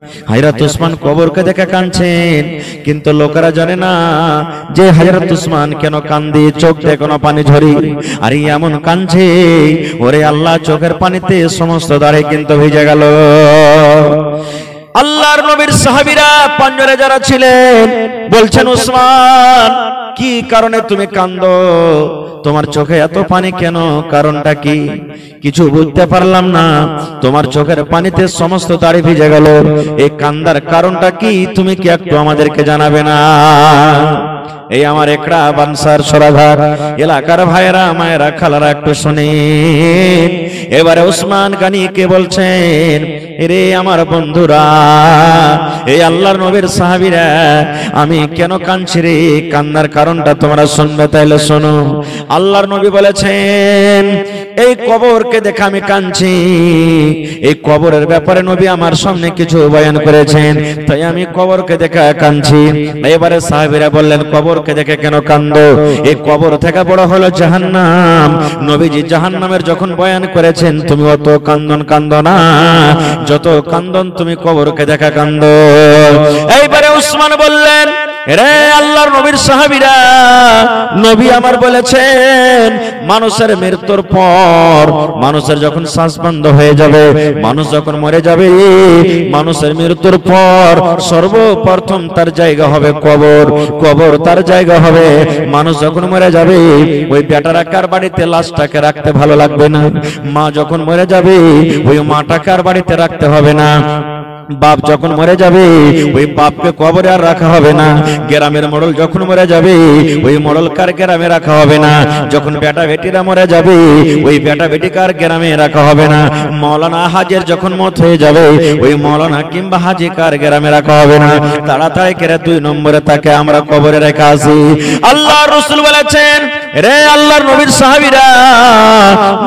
হযরত উসমান কবরকে দেখে কাঁদছেন, কিন্তু লোকেরা জানে না যে হযরত উসমান কেন কান্দে, চোখ দিয়ে কোনো পানি ঝরি, আর এমন কাঁদছে ওরে আল্লাহ চোখের পানিতে সমস্ত দাড়ি কিন্তু ভিজে গেল। আল্লাহর নবীর সাহাবীরা পাঁচজনে যারা ছিলেন বলছেন, উসমান কি কারণে তুমি কাঁদো, তোমার চোখে এত পানি কেন, কারণটা কি? কিছু বুঝতে পারলাম না, তোমার চোখের পানিতে সমস্ত দাড়ি ভিজে গেল, এই কান্দার কারণটা কি, তুমি কি একটু আমাদেরকে জানাবে না? এই আমার একড়া বানসার সরাঘাট এলাকার ভাইরা মায়েরা খালারা একটু শুনেন। এবারে উসমান গানি কে বলছেন, রে আমার বন্ধুরা, এই আল্লাহর নবীর সাহাবীরা, আমি কেন কাঁদছি রে, কান্নার কারণটা তোমরা শুনবে, তাইলে শোনো। আল্লাহর নবী বলেছেন, এই কবরকে দেখে আমি কাঁদছি, এই কবরের ব্যাপারে নবী আমার সামনে কিছু বয়ান করেছেন, তাই আমি কবরকে দেখে কাঁদছি। এবারে সাহাবীরা বললেন, কবরকে দেখে কেন কাঁদো? এই কবর থেকে বড় হলো জাহান্নাম, নবীজি জাহান্নামের যখন বয়ান করেছেন, তুমি অত কান্দো না, যত কান্দন তুমি কবরকে দেখা কান্দো। এইবারে উসমান বললেন, রে আল্লাহর নবীর সাহাবীরা, নবী আমার বলেছেন, মানুষের মৃত্যুর পর, মানুষের যখন শ্বাস বন্ধ হয়ে যাবে, মানুষ যখন মরে যাবে, মানুষের মৃত্যুর পর সর্বপ্রথম তার জায়গা হবে কবর, কবর তার জায়গা হবে। মানুষ যখন মরে যাবে, ওই বেটারা কার বাড়িতে লাশটাকে রাখতে ভালো লাগবে না, মা যখন মরে যাবে ওই মাটা কার বাড়িতে রাখতে হবে না, বাপ যখন মরে যাবে ওই বাপকে কবরে আর রাখা হবে না, গ্রামের মোড়ল যখন মরে যাবে ওই মোড়ল কার গ্রামে রাখা হবে না, যখন বেটা বেটিরা মরে যাবে ওই বেটা বেটি কার গ্রামে রাখা হবে না, মাওলানা হাজের যখন মত হয়ে যাবে ওই মাওলানা কিংবা হাজি কার গ্রামে রাখা হবে না, তাড়াতাড়ি করে 2 নম্বরে তাকে আমরা কবরে রেখে আসি। আল্লাহর রাসূল বলেছেন, রে আল্লাহর নবীর সাহাবীরা,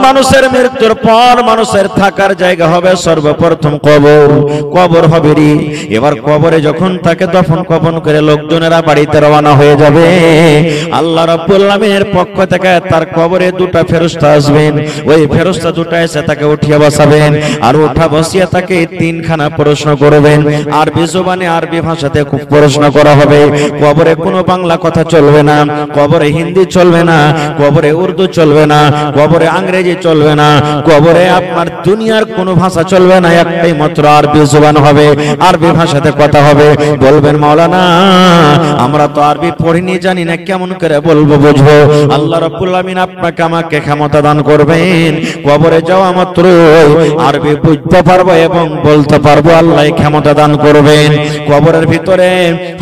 মানুষের মৃত্যুর পর মানুষের থাকার জায়গা হবে সর্বপ্রথম কবর, কবর হবে রে। এবার কবরে যখন তাকে দফন কফন করে লোকজনেরা বাড়িতে রওনা হয়ে যাবে, আল্লাহ রাব্বুল আলামিনের পক্ষ থেকে তার কবরে 2টা ফেরেশতা আসবেন, ওই ফেরেশতা 2টা এসে তাকে উঠিয়ে বসাবেন, আর উঠা বসিয়ে তাকে 3খানা প্রশ্ন করবেন। আরবি জবানে আরবি ভাষাতে খুব প্রশ্ন করা হবে। কবরে কোনো বাংলা কথা চলবে না, কবরে হিন্দি চলবে না, কবরে উর্দু চলবে না, কবরে ইংরেজি চলবে না, কবরে আপনার দুনিয়ার কোনো ভাষা চলবে না, একটাই মাত্র আরবি জবান হবে, আরবি ভাষাতে কথা হবে। বলবেন, মাওলানা আমরা তো আরবি পড়িনি, জানি না, কেমন করে বলবো বুঝবো? আল্লাহ রাব্বুল আমিন আপনাকে আমাকে ক্ষমতা দান করবেন, কবরে যাওয়া মাত্র আরবি বুঝতে পারবো এবং বলতে পারবো, আল্লাহ ক্ষমতা দান করবেন। কবরের ভিতরে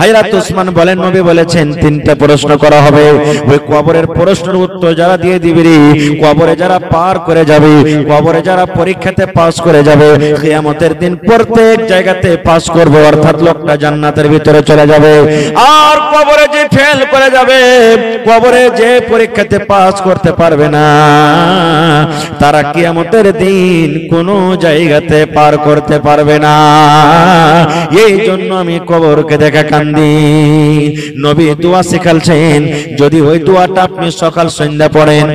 হযরত উসমান বলেন, নবী বলেছেন 3টা প্রশ্ন করা হবে, ওই কবরের প্রশ্নের উত্তর যারা দিয়ে দিবে, কবরে যারা পার করে যাবে, কবরে যারা পরীক্ষাতে পাস করে যাবে, কিয়ামতের দিন প্রত্যেক জায়গাতে পাস করবে, অর্থাৎ লোকটা জান্নাতের ভিতরে চলে যাবে। আর কবরে যে ফেল করে যাবে, কবরে যে পরীক্ষাতে পাস করতে পারবে না, তারা কিয়ামতের দিন কোনো জায়গাতে পার করতে পারবে না। এই জন্য আমি কবরকে দেখা কান্দি। নবী দোয়া শিখালছেন, যদি ওই দোয়াটা আপনি সকাল সন্ধ্যা পড়েন,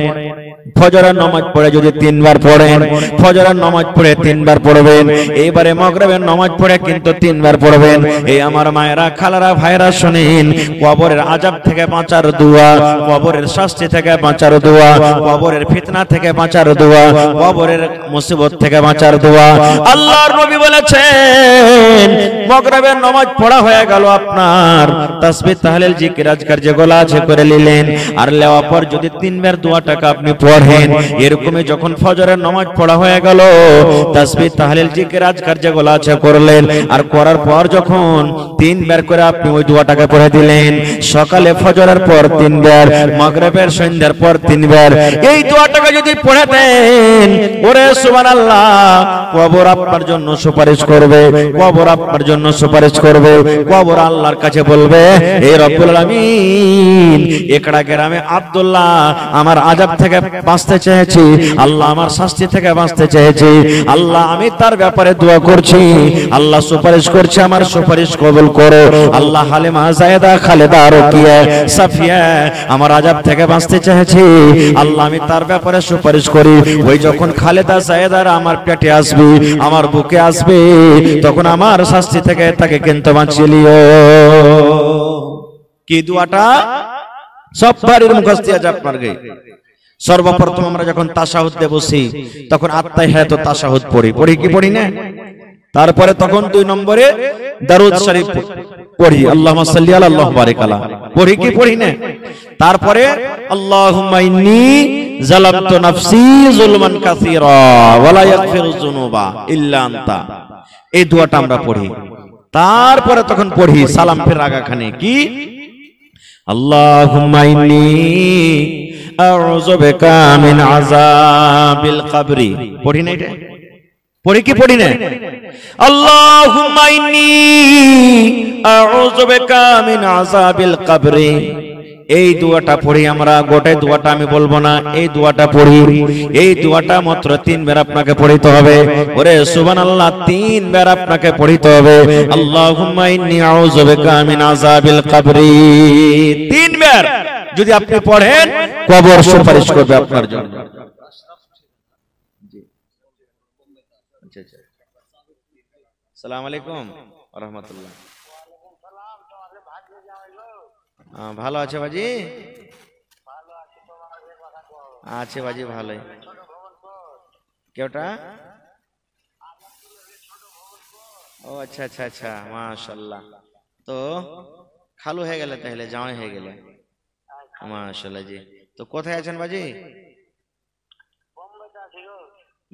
ফজরের নামাজ পড়ে যদি 3 বার পড়েন, ফজরের নামাজ পড়ে 3 বার পড়বেন, এইবারে মাগরিবের নামাজ পড়ে কিন্তু 3 বার পড়বেন। এই আমার মায়েরা খালারা ভাইরা শুনেন, কবরের আযাব থেকে বাঁচার দোয়া, কবরের শাস্তি থেকে বাঁচার দোয়া, কবরের ফিতনা থেকে বাঁচার দোয়া, কবরের মুসিবত থেকে বাঁচার দোয়া। আল্লাহর নবী বলেছেন, মাগরিবের নামাজ পড়া হয়ে গেল, আপনার তাসবিহ তাহলিল জিকির আজকার যেগুলো আছে করে নিলেন, আর লেওয়া পর যদি 3 বার দোয়াটাকে আপনি পড়েন, এরকমই যখন ফজরের নামাজ পড়া হয়ে গেল, তাসবিহ তাহলিল জিকির আজকার যেগুলো আছে করলেন, আর করার পর যখন 3 বার করে আপনি ওই দোয়াটাকে পড়ে দিলেন, সকালে ফজরের পর 3 বার, মাগরিবের সন্ধ্যার পর 3 বার, এই দোয়াটাকে যদি পড়ে দেন, ওরে সুবহানাল্লাহ, কবর আপনার জন্য সুপারিশ করবে, কবর আপনার জন্য সুপারিশ করবে। কবর আল্লাহর কাছে বলবে, হে রব্বুল আলামিন, একড়া গ্রামে আব্দুল্লাহ আমার আযাব থেকে বাঁচতে চেয়েছি, আল্লাহ আমার শাস্তি থেকে বাঁচতে চেয়েছি, আল্লাহ আমি তার ব্যাপারে দোয়া করছি, আল্লাহ সুপারিশ করছে, আমার সুপারিশ কবুল করো। আল্লাহ হালিমা, জায়েদা, খালেদা, রুকিয়া, সাফিয়া আমার আযাব থেকে বাঁচতে চেয়েছি, আল্লাহ আমি তার ব্যাপারে সুপারিশ করি। ওই যখন খালেদা জায়েদারা আমার পেটে আসবে, আমার বুকে আসবে, তখন আমার শাস্তি থেকে তাকে কিন্তু বাঁচিয়ে লিও। কি দোয়াটা সব বাড়ির মুখস্থ আছে আপনার গে। সর্বপ্রথম আমরা যখন তাশাহুদে বসি তখন আত্তাহিয়াতু তাশাহুদ পড়ি কি পড়ি না? তারপরে তখন 2 নম্বরে দরুদ শরীফ পড়ি, আল্লাহুম্মা সাল্লি আলা আল্লাহু বারিক আলা, পড়ি কি পড়ি না? তারপরে আল্লাহুম্মা ইন্নী যালামতু নাফসি যুলমান কাসীরা ওয়া লা ইয়াগফিরু যুনুবা ইল্লা আনতা, এই দোয়াটা আমরা পড়ি। তারপরে তখন পড়ি সালাম ফের আগাখানে কি আল্লাহুম্মা ইন্নী আউযু বিকা মিন আযাবিল কবরি, পড়ি না? এটা পড়ি কি পড়ি না? আল্লাহুম্মা ইন্নী আউযু বিকা মিন আযাবিল কবরি, এই দোয়াটা পড়ি আমরা। গোটাই দোয়াটা আমি বলবো না, এই দোয়াটা পড়ি। এই দোয়াটা মাত্র 3 বার আপনাকে পড়িতে হবে। ওরে সুবহানাল্লাহ, 3 বার আপনাকে পড়িতে হবে। আল্লাহুম্মা ইন্নী আউযু বিকা মিন আযাবিল কবরি 3 বার যদি আপনি পড়েন, কবর সুপারিশ করবে আপনার জন্য। আসসালামু আলাইকুম ওয়া রাহমাতুল্লাহ। ভালো আছে বাজি? আছে বাজি ভালোই। কেউটা? ও আচ্ছা আচ্ছা আচ্ছা, মাশাআল্লাহ। তো খালু হয়ে গেলে, তাহলে জামাই হয়ে গেলে, মাশাআল্লাহ জি। তো কোথায় আছেন বাজি?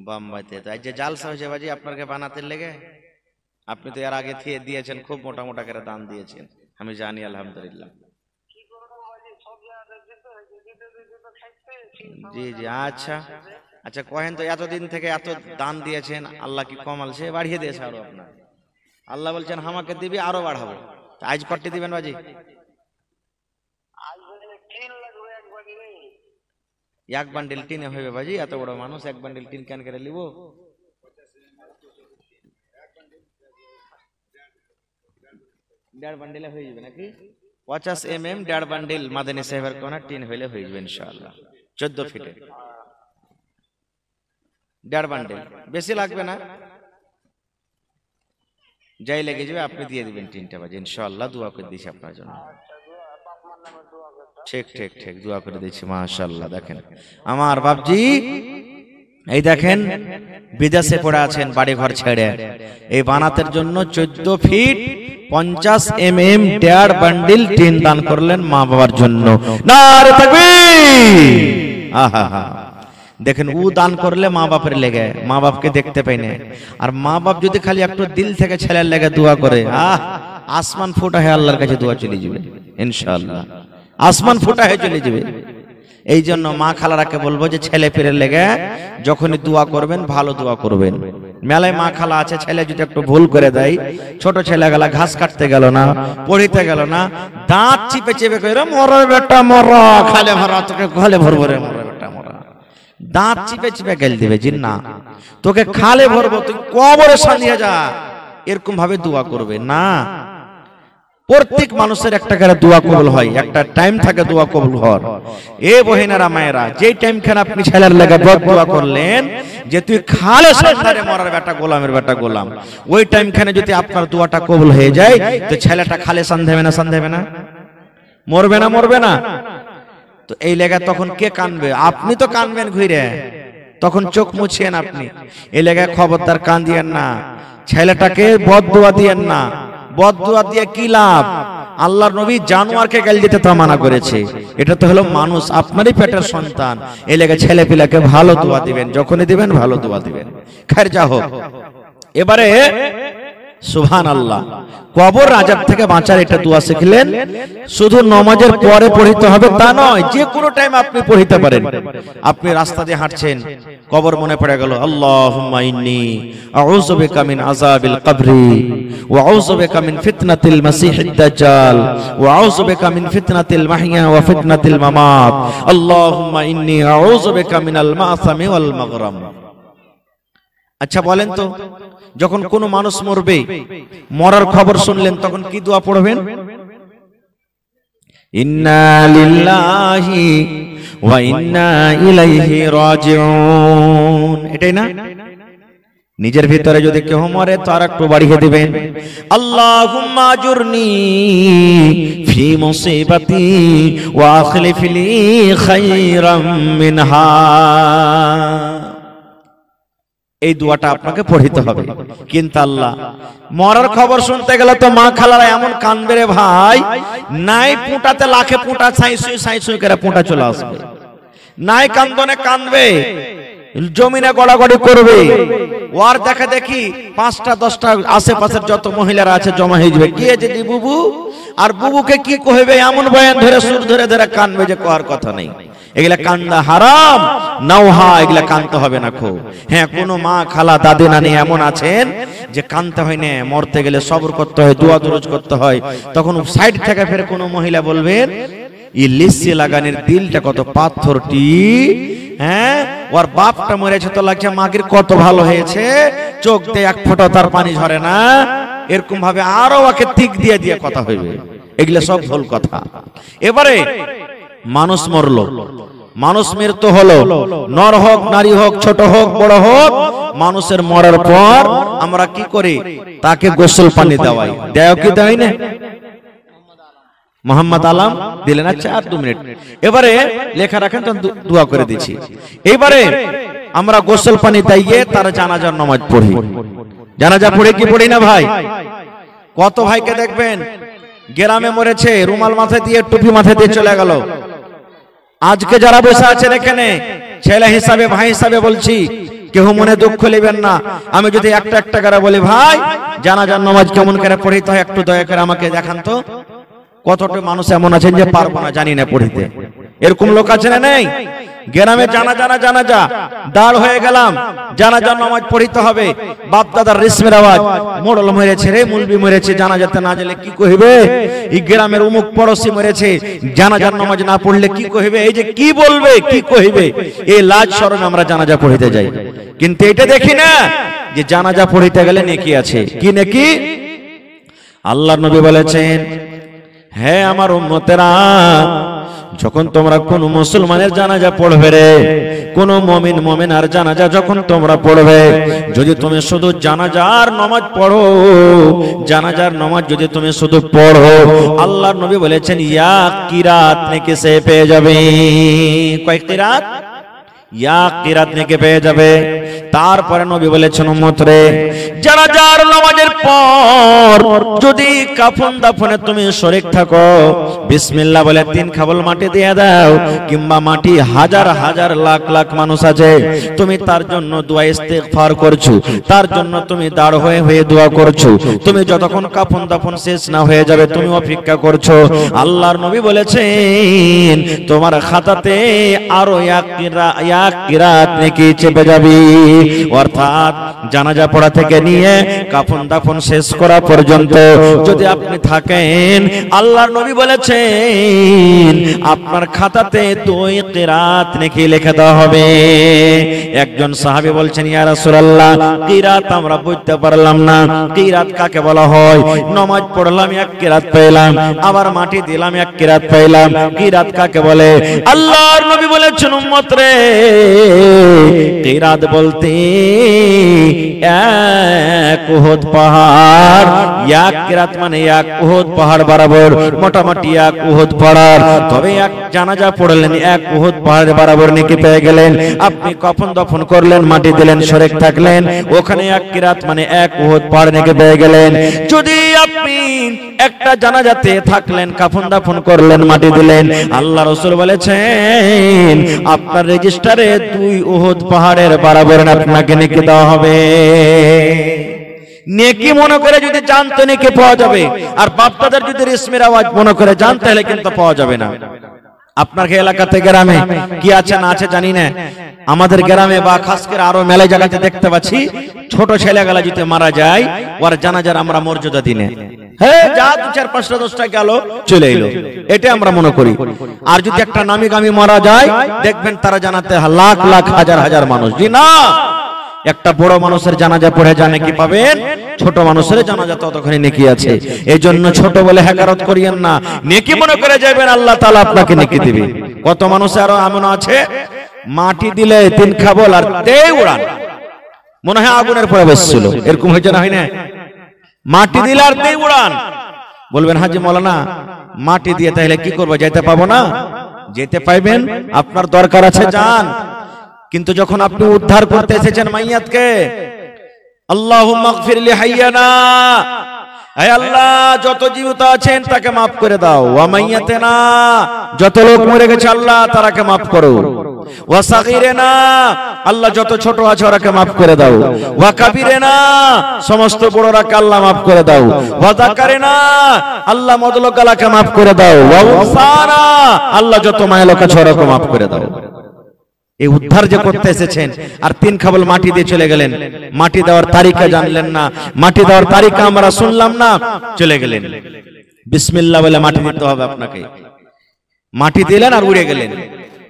বোম্বাইতে। তো আজ যে জালসা হয়েছে বাজি আপনাকে বানাতে লেগে, আপনি তো এর আগে দিয়েছেন, খুব মোটা মোটা করে দান দিয়েছেন, আমি জানি আলহামদুলিল্লাহ। জি জি, আচ্ছা আচ্ছা, কহেন তো এতদিন থেকে এত দান দিয়েছেন, আল্লাহ কি কমাল সে বাড়িয়ে দিয়েছে আরো আপনার? আল্লাহ বলছেন আমাকে দিবি আরো বাড়াবো। আজ কটি দিবেন বাজি? এক বান্ডিল টিনে হইবে বাজি? এত বড় মানুষ, এক বান্ডিল টিন কেন করে নিব? দেড় বান্ডিলে হয়ে যাবে নাকি? 50 mm দেড় বান্ডিল মাদানী সাহেবের কোনা টিন হইলে হয়ে যাবে ইনশাআল্লাহ। 14 ফিটে দেড় বান্ডিল, বেশি লাগবে না, যাই লেগে যাবে আপনি দিয়ে দিবেন টিনটা বাজি ইনশাআল্লাহ। দোয়া করে দিয়েছি আপনার জন্য। ঠিক ঠিক ঠিক, দোয়া করে দিয়েছি মাশাআল্লাহ। দেখেন আমার বাপজি, এই দেখেন বিদেশে পড়ে আছেন বাড়ি ঘর ছেড়ে, এই বানাতের জন্য 14 ফিট 50 mm দেড় বান্ডিল টিন দান করলেন মা বাবার জন্য। নারে তাকবীর! আহা হা, দেখেন ও দান করলে মা বাপের লেগে, মা বাপকে দেখতে পাই না। আর মা বাপ যদি খালি একটু দিল থেকে ছেলের লেগে দোয়া করে, আসমান ফোটা হয়ে আল্লাহর কাছে দোয়া চলে যাবে ইনশাআল্লাহ, আসমান ফোটা হয়ে চলে যাবে। এই জন্য মা খালারাকে বলবো যে ছেলে পেরে লেগে যখনই দোয়া করবেন ভালো দোয়া করবেন। মেলায় মা খালা আছে, ছেলে যদি একটু ভুল করে দেয়, ছোট ছেলে গেলা ঘাস কাটতে গেল না, পড়িতে গেল না, দাঁত চিপে চেপে কইরা মর বেটা মর, খালে ভরা তোকে খালে ভরবো রে, মর বেটা মর, দাঁত চিপে চিপে গেল দিবে জি না, তোকে খালে ভরবো, তুই কবরে সালিয়ে যা, এরকম ভাবে দোয়া করবে না। প্রত্যেক মানুষের একটা করে দোয়া কবুল হয়, একটা টাইম থাকে দোয়া কবুল হওয়ার। এ বহিনারা মায়েরা, যেই টাইম খানে আপনি ছেলের লাগা বদ দোয়া করলেন যে তুই খালে সংসারে মরার বেটা গোলামের বেটা গোলাম, ওই টাইম খানে যদি আপনার দোয়াটা কবুল হয়ে যায় তো ছেলেটা খালে সন্দেবে না, সন্দেবে না, মরবে না, মরবে না। তো এই লেগা তখন কে কানবে? আপনি তো কানবেন ঘুরে, তখন চোখ মুছিয়েন আপনি। এই লেগা খবরদার কান দিয়েন না, ছেলেটাকে বদ দোয়া দিয়েন না। বদ দোয়া দিয়ে কি লাভ? আল্লাহর নবী জানোয়ারকে গাল দিতে তা মানা করেছে, এটা তো হলো মানুষ, আপনারই পেটের সন্তান। এই লেগে ছেলে পিলাকে ভালো দোয়া দিবেন, যখনই দিবেন ভালো দোয়া দিবেন। খৈর যা হোক, এবারে সুবহানাল্লাহ, কবর আযাব থেকে বাঁচার এটা দোয়া শিখলেন। শুধু নামাজের পরে পড়িতে হবে তা নয়, যে কোনো টাইম আপনি পড়িতে পারেন। আপনি রাস্তা দিয়ে হাঁটছেন, কবর মনে পড়ে গেল, আল্লাহুম্মা ইন্নী আউযু বিকা মিন আযাবিল কবরি ওয়া আউযু বিকা মিন ফিতনাতিল মাসিহিদ দাজ্জাল ওয়া আউযু বিকা মিন ফিতনাতিল মাহইয়া ওয়া ফিতনাতিল মামাত আল্লাহুম্মা ইন্নী আউযু বিকা মিনাল মাসামি ওয়াল মাগরাম। আচ্ছা বলেন তো, যখন কোন মানুষ মরবে, মরার খবর শুনলেন, তখন কি দোয়া পড়বেন? ইন্না লিল্লাহি ওয়া ইন্না ইলাইহি রাজিউন, এটাই না? নিজের ভিতরে যদি কেউ মরে তো আর একটু বাড়িয়ে দিবেন, আল্লাহুম্মা আজুরনি ফি মুসিবাতি ওয়া আখলিফ লি খায়রাম মিনহা। এই দোয়াটা আপনাকে পড়তে হবে। কিন্তু আল্লাহ মরার খবর শুনতে গেলে তো মা খালারা এমন কান্দবে রে ভাই, নাই পুঁটাতে লাখে পুঁটা ছাই করে পুঁটা চলে আসবে, নাই কান্দনে কান্দবে, জমিনে গড়াগড়ি করবে, ওর দেখা দেখি 5টা 10টা আশেপাশের যত মহিলারা আছে জমা হয়ে যাবে, কি আছে জি বুবু, আর বুবুকে কি কইবে এমন বয়ান ধরে সুর ধরে ধরে কানবে যে কোয়ার কথা নেই। এগুলা কান্দা হারাম, নাওহা, এগুলা কানতে হবে না খো। হ্যাঁ, কোন মা খালা দাদি নানি এমন আছেন যে কানতে হয় না, মরতে গেলে সবর করতে হয়, দোয়া দরুদ করতে হয়, তখন সাইড থেকে ফের কোন মহিলা বলবেন এই লিসি লাগানোর দিলটা কত পাথরটি, হ্যাঁ ওর বাপটা মরেছে তো লাগছে মাগির কত ভালো হয়েছে, চোখ দিয়ে এক ফোঁটা তার পানি ঝরে না, এরকম ভাবে আরো ওকে তিক দিয়ে দিয়ে কথা হইবে। এগুলা সব ভুল কথা। এবারে মানুষ মরলো, মানুষ মৃত্যু হলো, নর হোক নারী হোক ছোট হোক বড় হোক, মানুষের মরার পর আমরা কি করি, তাকে গোসল পানি দেওয়াই, দেয় কি দেয় না? মোহাম্মদ আলম দিলেন, আচ্ছা আর 2 মিনিট, এবারে লেখা রাখেন তো দোয়া করে দিচ্ছি। এবারে আমরা গোসল পানি দিয়ে তার জানাজার নামাজ পড়ি। জানাজা পড়ে কি পড়ি না ভাই? কত ভাইকে দেখবেন গ্রামে মরেছে, রুমাল মাথায় দিয়ে টুপি মাথায় দিয়ে চলে গেল। আজকে যারা বসে আছেন এখানে, ছেলে হিসাবে ভাই হিসাবে বলছি, কেউ মনে দুঃখ নেবেন না। আমি যদি একটা একটা করে বলি ভাই জানাজার নামাজ কেমন করে পড়িতে হয় একটু দয়া করে আমাকে দেখান তো। কতটা মানুষ এমন আছেন যে পারবো না, জানি না পড়িতে, এরকম লোক আছে না নেই? গ্রামে জানাজা দাঁড় হয়ে গেলাম, জানাজার নামাজ পড়িতে হবে, বাপ দাদার রেশমের আওয়াজ, মোড়ল মরেছে রে, মুলবি মরেছে, জানাজাতে না গেলে কি কইবে, এই গ্রামের অমুক পড়োশি মরেছে, জানাজার নামাজ না পড়লে কি কইবে, এই যে কি বলবে কি কইবে, এই লাজ শরমে আমরা জানাজা পড়িতে যাই। কিন্তু এটা দেখি না যে জানাজা পড়িতে গেলে নেকি আছে, কি নেকি? আল্লাহর নবী বলেছেন, হে আমার উম্মতেরা, যখন তোমরা কোন মুসলমানের জানাজা পড়বে রে, কোন মুমিন আর জানাজা যখন তোমরা পড়বে, যদি তুমি শুধু জানাজার নামাজ পড়ো, জানাজার নামাজ যদি তুমি শুধু পড়ো, আল্লাহর নবী বলেছেন ইয়া কিরাত নেকি সে পেয়ে যাবে। কয় কিরাত? ইয়া কিরাত নেকি পেয়ে যাবে। তারপরে নবী বলেছেন উম্মত রে, জানাজার নামাজের পর যদি কাফন দাফনে তুমি শরীক থাকো, বিসমিল্লাহ বলে 3 খাবল মাটি দিয়ে দাও, কিংবা মাটি হাজার হাজার লাখ লাখ মানুষ আছে, তুমি তার জন্য দোয়া ইস্তেগফার করছো, তার জন্য তুমি দাঁড় হয়ে হয়ে দোয়া করছো, তুমি যতক্ষণ কাফন দাফন শেষ না হয়ে যাবে তুমি অপেক্ষা করছো, আল্লাহর নবী বলেছেন তোমার খাতাতে আরো এক কিরাত নেকি চেপে যাবে। অর্থাৎ জানাজা পড়া থেকে নিয়ে কাফন দাফন শেষ করা পর্যন্ত যদি আপনি থাকেন, আল্লাহর নবী বলেছেন আপনার খাতাতে 2 কিরাত নেকি লিখে দেওয়া হবে। একজন সাহাবী বলছেন ইয়া রাসূলুল্লাহ, কিরাত আমরা বুঝতে পারলাম না, কিরাত কাকে বলা হয়? নামাজ পড়লাম 1 কিরাত পেলাম, আবার মাটি দিলাম 1 কিরাত পেলাম, কিরাত কাকে বলে? আল্লাহর নবী বলেছেন উম্মত রে, কিরাত বলতে 1 উহুদ পাহাড়, 1 কিরাত মানে 1 উহুদ পাহাড় বরাবর, মোটামুটি 1 উহুদ পাহাড়। তবে এক জানাজা পড়লেন 1 উহুদ পাহাড় বরাবর নেকি পেয়ে গেলেন। আপনি কফন দফন করলেন, মাটি দিলেন, শরীক থাকলেন, ওখানে 1 কিরাত মানে 1 উহুদ পাহাড় নেকি পেয়ে গেলেন। যদি আপনি একটা জানাজাতে থাকলেন, কাফন দাফন করলেন, মাটি দিলেন, আল্লাহ রাসূল বলেছেন আপনার রেজিস্টারে 2 উহুদ পাহাড়ের বরাবর আপনাকে নেকি দেওয়া হবে। নেকি মনে করে যদি জানতে নেকি পাওয়া যাবে, আর বাপদাদার যদি রেশমের আওয়াজ মনে করে জানতে হলে কিন্তু পাওয়া যাবে না। আপনার এলাকাতে গ্রামে কি আছে না আছে জানি না, আমাদের গ্রামে বা খাস করে আরো মেলা জায়গাতে দেখতে পাচ্ছি ছোট ছেলেগুলা যদি মারা যায়, ওর জানাজার আমরা মর্যাদা দিনে, হ্যাঁ যা 2-4-5টা 10টা গেল চলে এলো, এটা আমরা মনে করি। আর যদি একটা নামি গামি মারা যায়, দেখবেন তারা জানাতে লাখ লাখ হাজার হাজার মানুষ। জি না, একটা বড় মানুষের জানাজা পড়ে যা নেকি পাবেন, ছোট মানুষের জানাজা ততখানি নেকি আছে। এই জন্য ছোট বলে হেকারত করিয়েন না, নেকি মনে করে যাবেন, আল্লাহ তাআলা আপনাকে নেকি দিবে। কত মানুষ আরো এমন আছে মাটি দিলে 3 খাবল আর দে উড়ান, মনে হয় আগুনের পরে বসছিল, এরকম হয়েছে না, হয় না? মাটি দিলে আর দেই উড়ান। বলবেন হাজি মৌলানা মাটি দিয়ে তাহলে কি করবো, যেতে পাবো না? যেতে পাইবেন, আপনার দরকার আছে যান। কিন্তু যখন আপনি উদ্ধার করতে এসেছেন মাইয়াতকে, আল্লাহুম্মা গফির লি হাইয়ানা, হে আল্লাহ যত জীবিত আছেন তাকে মাফ করে দাও, ওয়া মাইয়াতানা, যত লোক মরে গেছে আল্লাহ তারাকে মাফ করো, ওয়া সাগীরানা, আল্লাহ যত ছোট আছে ওরাকে মাফ করে দাও, ওয়া কাবীরানা, সমস্ত বড়রাকে আল্লাহ মাফ করে দাও, ওয়া যাকারানা, আল্লাহ মদলকালাকে মাফ করে দাও, ওয়া উনসানা, আল্লাহ যত মায়া লোক আছে ওরাকে মাফ করে দাও। এই উদ্ধার যে করতে এসেছেন আর তিন খাবল মাটি দিয়ে চলে গেলেন, মাটি দেওয়ার তারিকা জানলেন না, মাটি দেওয়ার তারিকা আমরা শুনলাম না, চলে গেলেন। বিসমিল্লাহ বলে মাটি দিতে হবে আপনাকে, মাটি দিলেন আর উড়ে গেলেন।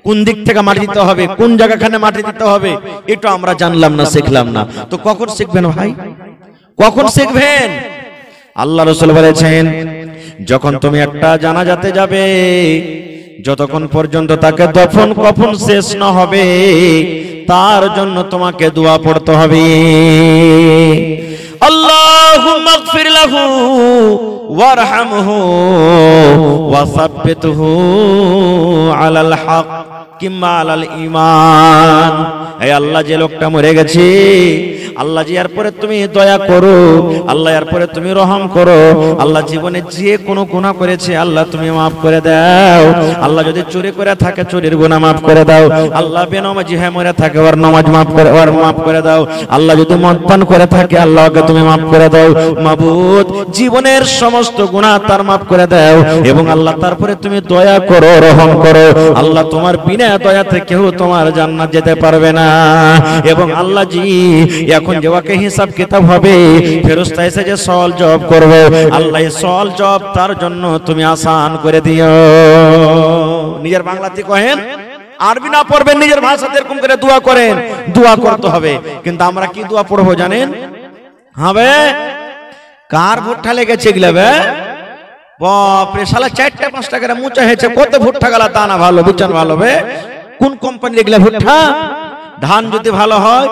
কোন দিক থেকে মাটি দিতে হবে, কোন জায়গাখানে মাটি দিতে হবে, এটা আমরা জানলাম না, শিখলাম না। তো কখন শিখবেন ভাই, কখন শিখবেন? আল্লাহ রাসূল বলেছেন যখন তুমি একটা জানাজাতে যাবে, যতক্ষণ পর্যন্ত তাকে দফন কফন শেষ না হবে তার জন্য তোমাকে দোয়া পড়তে হবে। আল্লাহুম্মা গফির লাহু ওয়ারহামহু ওয়া সাব্বিতহু আলাল হক কিংবা আলাল ঈমান। হে আল্লাহ যে লোকটা মরে গেছে, আল্লাহ জি এরপরে তুমি দয়া করো, আল্লাহ এরপরে তুমি রহম করো, আল্লাহ জীবনে যে কোনো গুনাহ করেছে আল্লাহ তুমি মাফ করে দাও, আল্লাহ যদি চুরি করে থাকে চুরির গুনাহ মাফ করে দাও, আল্লাহ বেনামাজি হয়ে মরে থাকে ওর নামাজ মাফ করে, ওর মাফ করে দাও, আল্লাহ যদি মদ পান করে থাকে আল্লাহকে তুমি মাফ করে দাও। মাবুদ জীবনের সমস্ত গুনাহ তার মাফ করে দাও, এবং আল্লাহ তারপরে তুমি দয়া করো, রহম করো। আল্লাহ তোমার বিনা দয়াতে কেউ তোমার জান্নাত যেতে পারবে না। এবং আল্লাহ জি এখন যে ওকে হিসাব কিতাব হবে, ফেরেশতা এসে যে সওয়াল জবাব করবে, আল্লাহ এই সওয়াল জবাব তার জন্য তুমি আসান করে দিও। নিজের বাংলাতে কহেন, আরবি না পড়বেন, নিজের ভাষাতে এরকম করে দোয়া করেন, দোয়া করতে হবে। কিন্তু আমরা কি দোয়া পড়বো জানেন? হবে কার ভুট্টা লেগেছে এগুলা বে, বাপরে শালা 4টা 5টা করে মুচা হয়েছে, কত ভুট্টা গেলা দানা ভালো, বিচন ভালো বে, কোন কোম্পানি এগুলা ভুট্টা? ধান যদি ভালো হয়,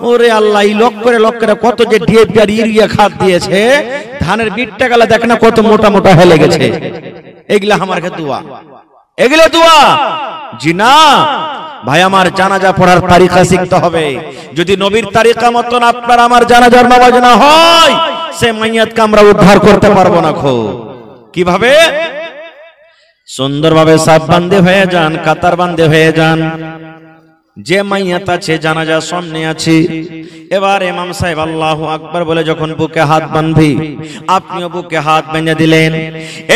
ওরে আল্লাহ এই লক করে কত যে ডিএপি আর ইউরিয়া খাদ দিয়েছে, ধানের বিটটা গেলা দেখ না কত মোটা মোটা হয়ে লেগেছে। এগুলা আমার কাছে দোয়া, এগুলা দোয়া জি না ভাই। আমার জানাজা পড়ার তারিকা শিখতে হবে। যদি নবীর তারিকা মতন আপনার আমার জানাজার নামাজ না হয়, সে মাইয়াতকে আমরা উদ্ধার করতে পারবো না। কিভাবে? সুন্দরভাবে সাফ বান্দে হয়ে যান, কাতার বান্দে হয়ে যান। যে মাইয়াত আছে জানাজা সামনে আছে, এবার ইমাম সাহেব আল্লাহু আকবার বলে যখন বুকে হাত বাঁধবি, আপনিও বুকে হাত বেঁধে দিলেন।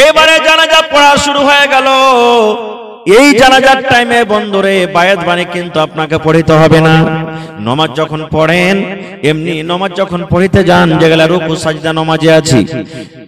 এবারে জানাজা পড়া শুরু হয়ে গেল। এই জানাজার টাইমে বন্ধুরে বায়াত বাণী কিন্তু আপনাকে পড়িতে হবে না। নামাজ যখন পড়েন, এমনি নামাজ যখন পড়িতে যান, যেগুলা রুকু সাজদা নামাজে আছে,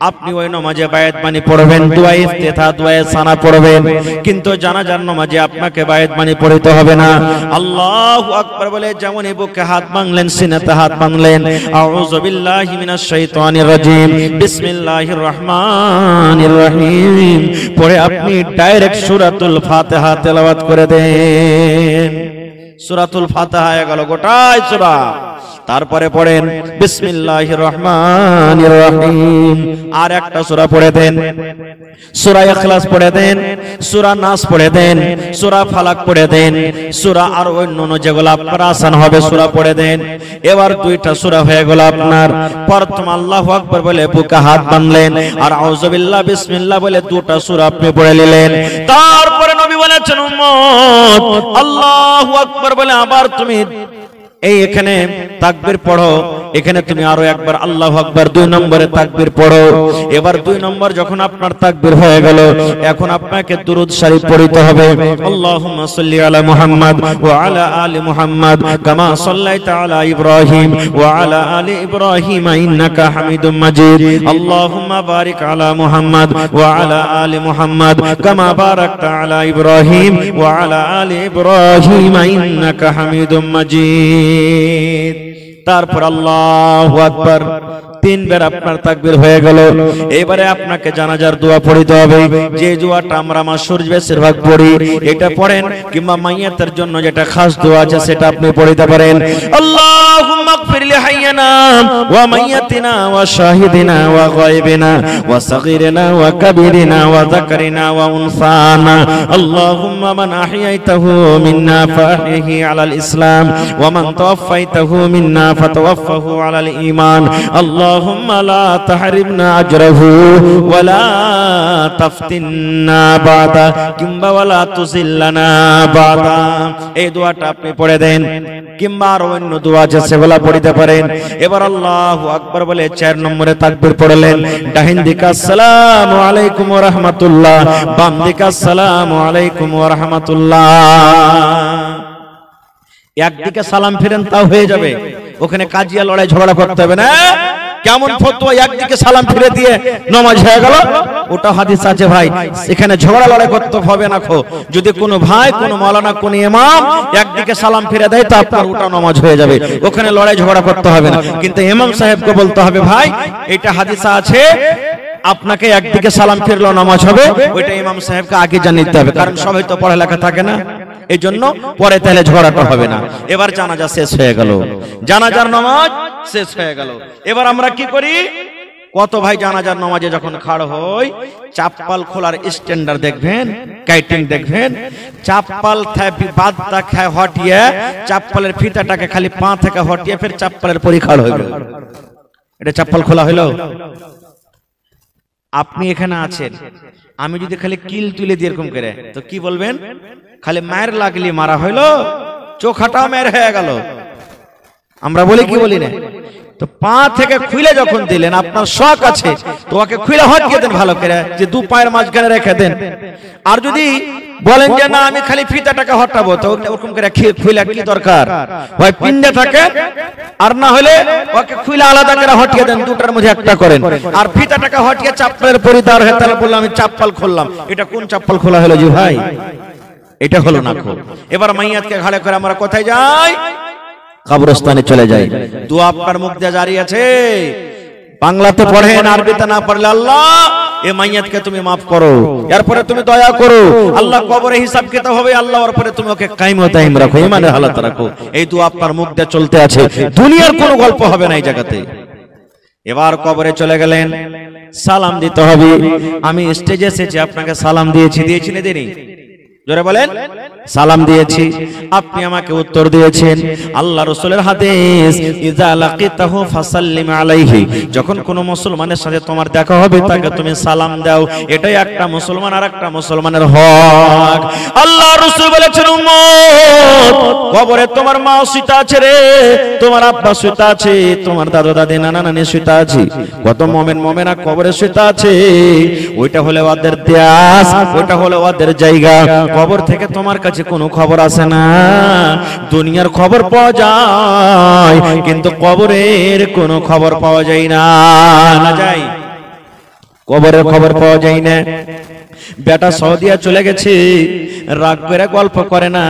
আপনি ওই নামাজে বায়াত বাণী পড়বেন, দোয়া ইফতিতাহ, দোয়া সানা পড়বেন। কিন্তু জানাজার নামাজে আপনাকে বায়াত বাণী পড়িতে হবে না। আল্লাহু আকবার বলে যেমন বুকে হাত বাঁধলেন, সিনাতে হাত বাঁধলেন, আউযু বিল্লাহি মিনাশ শাইতানির রাজিম, বিসমিল্লাহির রহমানির রহিম পড়ে আপনি ডাইরেক্ট সূরাতুল ফাতিহা তেলাওয়াত করে দেন। সূরাতুল ফাতিহা গেল গোটাই সূরা। তারপরে পড়েন বিসমিল্লাহির রহমানির রহিম, আর একটা সূরা পড়ে দেন, সূরা ইখলাস পড়ে দেন, সূরা নাস পড়ে দেন, সূরা ফালাক পড়ে দেন, সূরা আর অন্যান্য যেগুলো আপনার আসান হবে সূরা পড়ে দেন। এবার দুইটা সূরা হয়ে গেল আপনার। প্রথম আল্লাহু আকবার বলে বুকে হাত বাঁধলেন, আর আউযু বিল্লাহ বিসমিল্লাহ বলে দুটো সূরা আপনি পড়ে নিলেন। তারপরে নবী বলেছেন উম্মত আল্লাহু আকবার বলে আবার তুমি এই এখানে তাকবীর পড়ো, এখানে তুমি আরো একবার আল্লাহু আকবার 2 নম্বরে তাকবীর পড়ো। এবার 2 নম্বর যখন আপনার তাকবীর হয়ে গেল, এখন আপনাকে দুরূদ শরীফ পড়তে হবে। আল্লাহুম্মা সাল্লি আলা মুহাম্মাদ ওয়া আলা আলি মুহাম্মাদ কামা সাল্লাইতা আলা ইব্রাহিম ওয়া আলা আলি ইব্রাহিম ইন্নাকা হামিদুম মাজিদ। আল্লাহুম্মা বারিক আলা মুহাম্মাদ ওয়া আলা আলি মুহাম্মাদ কামা বারাকতা আলা ইব্রাহিম ওয়া আলা আলি ইব্রাহিম ইন্নাকা হামিদুম মাজিদ। তারপর আল্লাহু আকবার 3 বার আপনার তাকবীর হয়ে গেল। এবারে আপনাকে জানাজার দোয়া পড়তে হবে। যে দোয়াটা আমরা মাসুর বেশিরভাগ পড়ি, এটা পড়েন, কিংবা মাইয়াতের জন্য যেটা খাস দোয়া আছে সেটা আপনি পড়তে পারেন। আল্লাহুম্মা اغفر لحينا وميتنا وشاهدنا وغائبنا وصغيرنا وكبيرنا وذكرنا وانثانا اللهم من احييته منا فاحيه على الاسلام ومن توفيته منا فتوفه على الايمان اللهم لا تحرمنا اجره ولا تفتنا بعد কিংবা ওয়ালা তুজিল্লানা বাদা। এই দোয়াটা আপনি পড়ে দেন, কিংবা আর অন্য দোয়া আছে সেগুলা পড়তে পারেন। এবার আল্লাহু আকবার বলে 4 নম্বরে তাকবীর পড়লেন। ডাহিন দিকে আসসালামু আলাইকুম ওয়া রাহমাতুল্লাহ, বাম দিকে আসসালামু আলাইকুম ওয়া রাহমাতুল্লাহ। একদিকে সালাম ফিরেন তাও হয়ে যাবে, ওখানে কাজিয়া লড়াই ঝগড়া করতে হবে না। কেমন ফতোয়া, একদিকে সালাম ফিরে দিয়ে নামাজ হয়ে গেল, ওটা হাদিস আছে ভাই, এখানে ঝগড়া লড়াই করতে হবে না। যদি কোনো ভাই, কোনো মাওলানা, কোনো ইমাম একদিকে সালাম ফিরে দেয় তো আপনার ওটা নামাজ হয়ে যাবে, ওখানে লড়াই ঝগড়া করতে হবে না। কিন্তু ইমাম সাহেবকে বলতে হবে ভাই এটা হাদিস আছে, আপনাকে একদিকে সালাম ফিরলো নামাজ হবে, ওইটা ইমাম সাহেবকে আগে জানিয়ে হবে, কারণ সবাই তো পড়ালেখা থাকে না, এই জন্য পরে তাহলে ঝগড়াটা হবে না। এবার জানাজা শেষ হয়ে গেল, জানাজার নামাজ শেষ হয়ে গেল। এবার আমরা কি করি, কত ভাই জানাজার নামাজে যখন খাড় হই, চাপ্পাল খোলার স্ট্যান্ডার্ড দেখবেন, কাইটিং দেখবেন, চাপ্পাল বাদটা খায় হটিয়ে, চাপ্পালের ফিতাটাকে খালি পা থেকে হটিয়ে ফের চাপ্পালের পরি খাড় হইল, এটা চাপ্পাল খোলা হইল। আপনি এখানে আছেন, আমি যদি খালি কিল তুলে দিয়ে এরকম করে, তো কি বলবেন, খালি মায়ের লাগলি মারা হইলো, চোখাটা মায়ের হয়ে গেল, আমরা বলি কি বলি না? তো পা থেকে খুলে যখন দিলেন, আপনার শখ আছে তো ওকে খুলে হটিয়ে দেন ভালো করে, যে দু পায়ের মাঝখানে রেখে দেন। আর যদি বলেন যে না আমি খালি ফিতাটাকে হটাবো, তো ওরকম করে খুলে কি দরকার, হয় পিণ্ডে থাকে, আর না হলে ওকে খুলে আলাদা করে হটিয়ে দেন, দুটার মধ্যে একটা করেন। আর ফিতাটাকে হটিয়ে চাপ্পালের পরিধার হয়ে তাহলে বললাম আমি চাপ্পাল খুললাম, এটা কোন চাপ্পাল খোলা হলো জি ভাই? এটা হলো না। এবার মাইয়াতকে ঘাড়ে করে আমরা কোথায় যাই? কবরস্থানে চলে যাই। দোয়া আপনার মুখ দিয়ে জারি আছে, বাংলাতে পড়েন, আরবিতে না পড়লে আল্লাহ এ মাইয়াতকে তুমি মাফ করো, এরপরে তুমি দয়া করো, আল্লাহ কবরে হিসাব কিতাব হবে, আল্লাহ এরপরে তুমি ওকে কায়েম ও দায়েম রাখো, ঈমানের হালাত রাখো। এই দোয়া আপনার মুখ দিয়ে চলতে আছে, দুনিয়ার কোনো গল্প হবে না এই জায়গাতে। এবার কবরে চলে গেলেন, সালাম দিতে হবে। আমি স্টেজে এসেছি, আপনাকে সালাম দিয়েছি, দিয়েছি না দেনি? জোরে বলেন। সালাম দিয়েছি, আপনি আমাকে উত্তর দিয়েছেন। আল্লাহ রাসূলের হাদিস, ইযা লাকিতাহু ফাসাল্লিম আলাইহি, যখন কোন মুসলমানের সাথে তোমার দেখা হবে তাকে তুমি সালাম দাও, এটাই একটা মুসলমান আর একটা মুসলমানের হক। আল্লাহ রাসূল বলেছেন, উম্মত কবরে তোমার মা শুইতা আছে রে, তোমার আব্বা শুইতা আছে, তোমার দাদা দাদি নানা নানি শুইতা আছে, কত মুমিন মুমিনা কবরে শুইতা আছে। ওইটা হলো ওদের দেশ, ওইটা হলো ওদের জায়গা। কবর থেকে তোমার কাছে কোনো খবর আসে না, দুনিয়ার খবর পাওয়া যায় কিন্তু কবরের কোনো খবর পাওয়া যায় না। না যায়, কবরের খবর পাওয়া যায় না। বেটা সৌদিয়া চলে গেছে, রাগ করে গল্প করে না,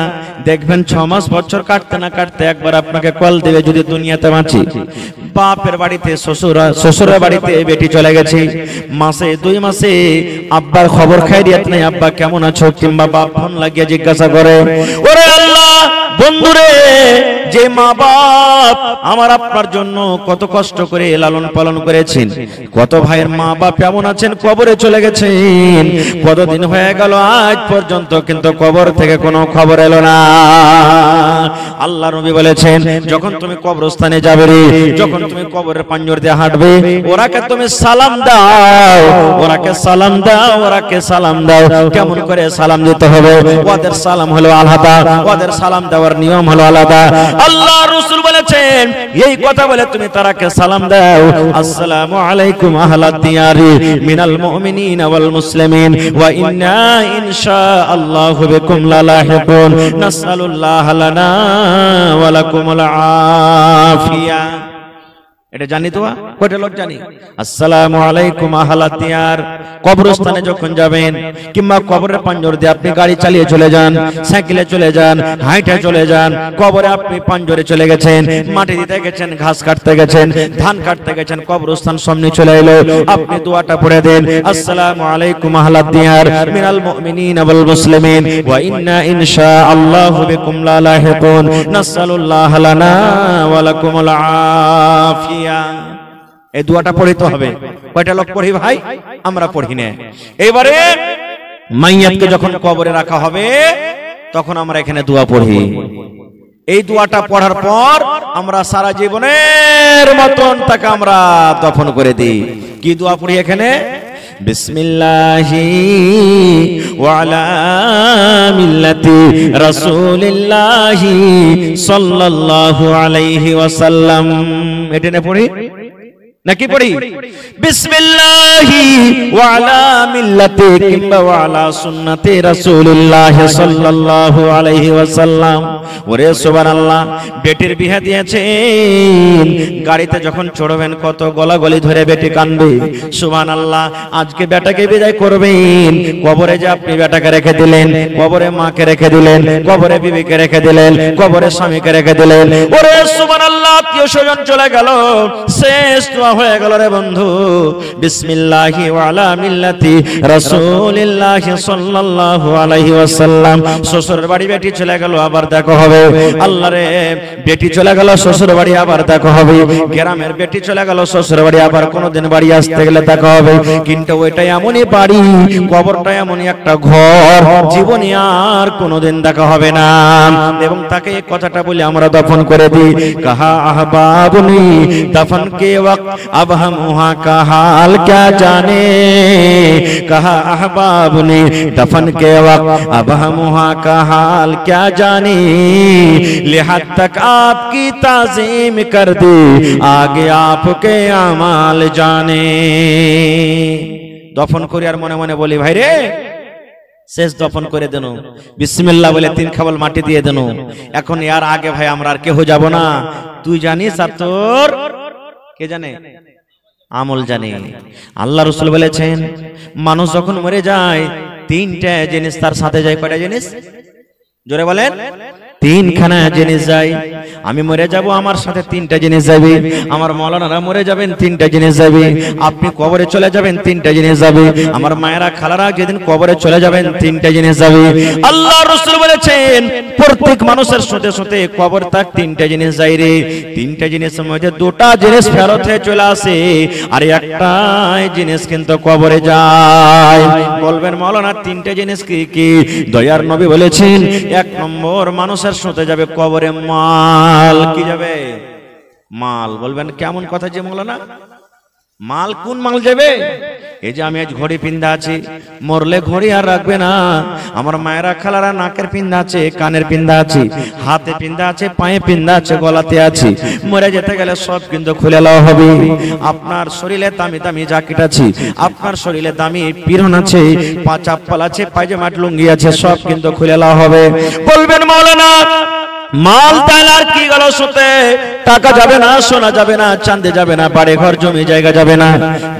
দেখবেন 6 মাস বছর কাটতে না কাটতে একবার আপনাকে কল দেবে, যদি দুনিয়াতে বাঁচি। বাপের বাড়িতে শ্বশুরের বাড়িতে বেটি চলে গেছে, মাসে 2 মাসে আব্বার খবর খাইরিয়াত নাই, আব্বা কেমন আছো, কিংবা বাপ ফোন লাগিয়ে জিজ্ঞাসা করে। ওরে আল্লাহ বন্ধুরে, যে মা বাপ আমার আপনার জন্য কত কষ্ট করে লালন পালন করেছেন, কত ভাইয়ের মা বাপ কেমন আছেন, কবরে চলে গেছেন, কতদিন হয়ে গেল আজ পর্যন্ত কিন্তু কবর থেকে কোনো খবর এলো না। আল্লাহ নবী বলেছেন, যখন তুমি কবরস্থানে যাবে রে, যখন তুমি কবরের পাঞ্জর দিয়ে হাঁটবে, ওরাকে তুমি সালাম দাও, ওরাকে সালাম দাও, ওরাকে সালাম দাও। কেমন করে সালাম দিতে হবে? ওদের সালাম হলো আলাদা, ওদের সালাম দেওয়ার নিয়ম হলো আলাদা। আল্লাহ রাসূল বলেছেন, এই কথা বলে তুমি তারাকে সালাম দাও, আসসালামু আলাইকুম আহলাদ দিয়ারি মিনাল মুমিনিনা ওয়াল মুসলিমিন ওয়া ইন্না ইনশাআল্লাহু বিকুম লালাহিকুন, নাসআলুল্লাহ লানা ওয়া লাকুমুল আফিয়া। এটা জানি তো, কয়টা লোক জানি? আসসালামু আলাইকুম আহলাদ দিয়ার। কবরস্থানে যখন যাবেন কিংবা কবরের পাঞ্জর দিয়ে আপনি গাড়ি চালিয়ে চলে যান, সাইকেলে চলে যান, হাঁটে চলে যান, কবরে আপনি পাঞ্জরে চলে গেছেন, মাটি দিতে গেছেন, ঘাস কাটতে গেছেন, ধান কাটতে গেছেন, কবরস্থান সামনে চলে এলো, আপনি দোয়াটা পড়ে দেন, আসসালামু আলাইকুম আহলাদ দিয়ার মিনাল মুমিনিন ওয়াল মুসলিমিন ওয়া ইন্না ইনশাআল্লাহু বিকুম লা লাহিকুন নাসআলুল্লাহ লানা ওয়া লাকুমুল আফিয়া। এই দোয়াটা পড়িতে হবে। কয়টা লোক পড়ি ভাই? আমরা পড়ি না। এবারে মাইয়াতকে যখন কবরে রাখা হবে তখন আমরা এখানে দোয়া পড়ি। এই দোয়াটা পড়ার পর আমরা সারা জীবনের মতন তাকে আমরা দফন করে দিই। কি দোয়া পড়ি এখানে? বিসমিল্লাহি ওয়া আলা মিল্লাতি রাসূলিল্লাহি সাল্লাল্লাহু আলাইহি ওয়াসাল্লাম। এটা না পড়ি নাকি পড়ি? বিসমিল্লাহি ওয়া আলা মিল্লাতি কিংবা ওয়া আলা সুন্নতি রাসূলিল্লাহ সাল্লাল্লাহু আলাইহি ওয়াসাল্লাম। ওরে সুবহানাল্লাহ, বেটির বিয়ে দিয়েছেন, গাড়িতে যখন চড়বেন কত গলাগলি ধরে বেটি কাঁদবে। সুবহানাল্লাহ, আজকে বেটাকে বিদায় করবেন, কবরে যে আপনি বেটাকে রেখে দিলেন, কবরে মাকে রেখে দিলেন, কবরে বিবিকে রেখে দিলেন, কবরে স্বামীকে রেখে দিলেন। ওরে সুবহানাল্লাহ, আত্মীয় স্বজন চলে গেল, শেষ দোয়া হয়ে গেল রে বন্ধু। বিসমিল্লাহি ওয়া আলা মিল্লাতি রাসূলিল্লাহি সাল্লাল্লাহু আলাইহি ওয়াসাল্লাম। শ্বশুরের বাড়ি বেটি চলে গেল, আবার দেখা হবে। আল্লাহ রে, বেটি চলে গেল শ্বশুর বাড়ি, আবার দেখা হবে। গ্রামের বেটি চলে গেল শ্বশুর বাড়ি, আবার কোনোদিন বাড়ি আসতে গেলে দেখা হবে। কিন্তু ওইটাই এমনই বাড়ি, কবরটা এমনই একটা ঘর, জীবনে আর কোনোদিন দেখা হবে না। এবং তাকে এই কথাটা বলে আমরা দফন করে দিই। কাহা আহবাবনি দফন কে ওয়াক্ত अब हम वहाँ का हाल क्या जाने, कहा अहबाब ने दफन के वक्त अब हम वहाँ का हाल क्या जाने, लिहाज तक आपकी ताज़ीम कर दी आगे आपके अमाल जाने। दफन करी और मने मने बोली भाई रे শেষ দফন করে দেন, বিসমিল্লাহ বলে 3 খাবল মাটি দিয়ে দেন। এখন यार আগে ভাই আমরা আর কেউ যাব না। তুই জানিস আর তোর কে জানে? আমল জানে। আল্লাহ রাসূল বলেছেন মানুষ যখন মরে যায় 3টা জিনিস তার সাথে যায়। কয়টা জিনিস? জোরে বলেন। 3খানা জিনিস যায়। আমি মরে যাব, আমার সাথে 3টা জিনিস যাবে। আমার মাওলানারা মরে যাবেন, 3টা জিনিস যাবে। আপনি কবরে চলে যাবেন, 3টা জিনিস যাবে। আমার মায়েরা খালারা যেদিন কবরে চলে যাবেন, 3টা জিনিস যাবে। আল্লাহ রাসূল বলেছেন প্রত্যেক মানুষের সাথে সাথে কবর তাক 3টা জিনিস যায় রে। 3টা জিনিসের মধ্যে 2টা জিনিস ফেরত হয়ে চলে আসে, আর একটাই জিনিস কিন্তু কবরে যায়। বলবেন মাওলানা 3টা জিনিস কি কি? দয়ার নবী বলেছেন 1 নম্বর মানুষের সাথে যাবে কবরে মাল। কি যাবে? মাল। বলবেন কেমন কথা যে মাওলানা, মাল কোন মাল যাবে? এই যে আমি আজ ঘড়ি পিন্ধা আছি, মরলে ঘড়ি আর রাখবে না। আমার মায়েরা খালারা নাকের পিন্ধা আছে, কানের পিন্ধা আছে, হাতে পিন্ধা আছে, পায়ে পিন্ধা আছে, গলাতে আছে। মরে যেতে গেলে সব কিন্তু খুলে লওয়া হবে। আপনার শরীরে দামি দামি জ্যাকেট আছে, আপনার শরীরে দামি পিরন আছে, পা চাপ্পল আছে, পায়জামা লুঙ্গি আছে, সব কিন্তু খুলে লওয়া হবে। বলবেন মাওলানা মাল তাইলে আর কি গেল শুতে? টাকা যাবে না, সোনা যাবে না, চাঁদে যাবে না, বাড়ি ঘর জমি জায়গা যাবে না।